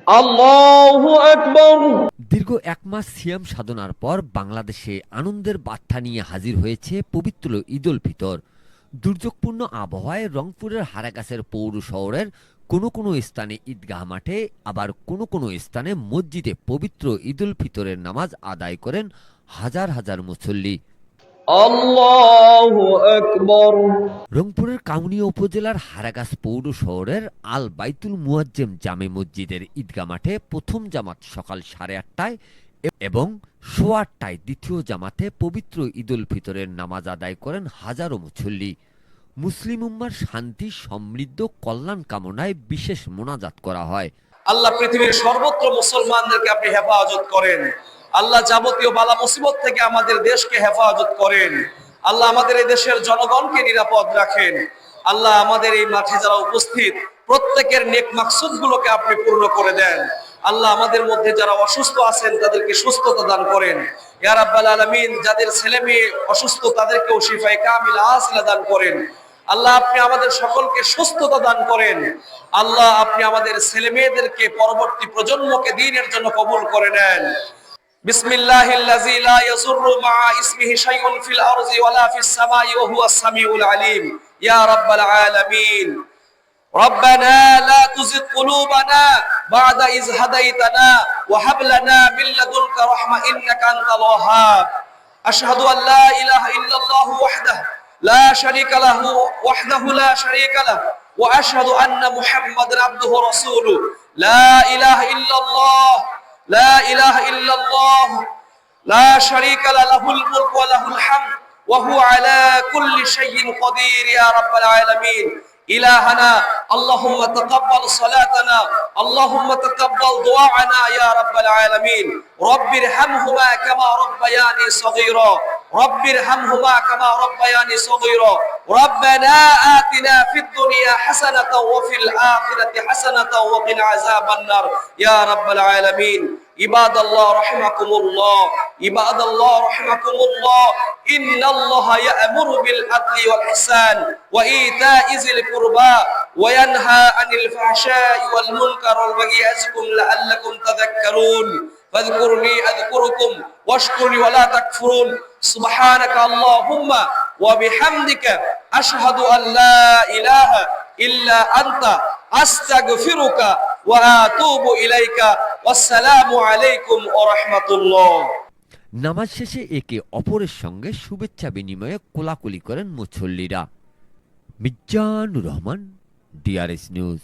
আল্লাহু আকবার। দীর্ঘ এক মাস সিয়াম সাধনার পর বাংলাদেশে আনন্দের বার্তা নিয়ে হাজির হয়েছে পবিত্র ঈদ উল ফিতর। দুর্যোগপূর্ণ আবহাওয়ায় রংপুরের হারাগাছের পৌর শহরের কোনো কোনো স্থানে ঈদগাহ মাঠে, আবার কোনো কোনো স্থানে মসজিদে পবিত্র ঈদ উল ফিতরের নামাজ আদায় করেন হাজার হাজার মুসল্লি। আল্লাহু আকবার। রংপুরের কাউনিয়া উপজেলার হারাগাছ পৌর শহরের আল বাইতুল মুয়াজ্জেম জামে মসজিদের ঈদগাহ মাঠে প্রথম জামাত সকাল 8:30টায় এবং 8:15টায় দ্বিতীয় জামাতে পবিত্র ঈদ উল ফিতরের নামাজ আদায় করেন হাজারো মুসল্লি। মুসলিম উম্মার শান্তি, সমৃদ্ধ, কল্যাণ কামনায় বিশেষ মোনাজাত করা হয়। আল্লাহ পৃথিবীর সর্বত্র মুসলমানদেরকে আপনি হেফাজত করেন। আল্লাহ যাবতীয় বালা মুসিবত থেকে আমাদের দেশকে হেফাজত করেন। আল্লাহ আমাদের এই দেশের জনগণকে নিরাপদ রাখেন। আল্লাহ আমাদের এই মাঠে যারা উপস্থিত প্রত্যেকের নেক মাকসুদ গুলোকে আপনি পূর্ণ করে দেন। আল্লাহ আমাদের মধ্যে যারা অসুস্থ আছেন তাদেরকে সুস্থতা দান করেন। ইয়া রাব্বাল আলামিন, যাদের ছেলে মেয়ে অসুস্থ তাদেরকেও শিফায়ে কামিলা আসিলা দান করেন। আল্লাহ আপনি আমাদের সকলকে সুস্থতা দান করেন। আল্লাহ আপনি আমাদের ছেলে মেয়েদেরকে পরবর্তী প্রজন্মকে দ্বীনের জন্য কবুল করে নেন। বিসমিল্লাহিল্লাযী লা ইয়াযুররু মা ইসমিহি শাইউন ফিল আরজি ওয়ালা ফিস সামাই ওয়া হুয়াস সামিউল আলীম। ইয়া রাব্বাল আলামিন, ربنا لا تزغ قلوبنا بعد إذ هديتنا وهب لنا من لدنك رحمة إنك أنت الوهاب. أشهد أن لا إله إلا الله وحده لا شريك له وحده لا شريك له وأشهد أن محمدا عبده ورسوله. لا إله إلا الله، لا إله إلا الله، لا شريك له الملك وله الحمد وهو على كل شيء قدير. يا رب العالمين إلهنا اللهم تقبل صلاتنا، اللهم تقبل دعاءنا يا رب العالمين. رب ارحمهما كما ربياني صغيرا، رب ارحمهما كما ربياني صغيرا. ربنا آتنا في الدنيا حسنة وفي الآخرة حسنة وقنا عذاب النار يا رب العالمين. عباد الله رحمكم الله، عباد الله رحمكم الله، إن الله يأمر بالعدل والإحسان وإيتاء ذي القربى وينهى عن الفحشاء والمنكر والبغي يعظكم لعلكم تذكرون. فاذكرني أذكركم واشكرني ولا تكفرون. سبحانك اللهم وبحمدك أشهد أن لا إله إلا أنت أستغفرك وأتوب إليك. والسلام عليكم ورحمة الله. নামাজ শেষে একে অপরের সঙ্গে শুভেচ্ছা বিনিময়ে কোলাকুলি করেন মুসল্লিরা। Mizanur Rahman, DRS news.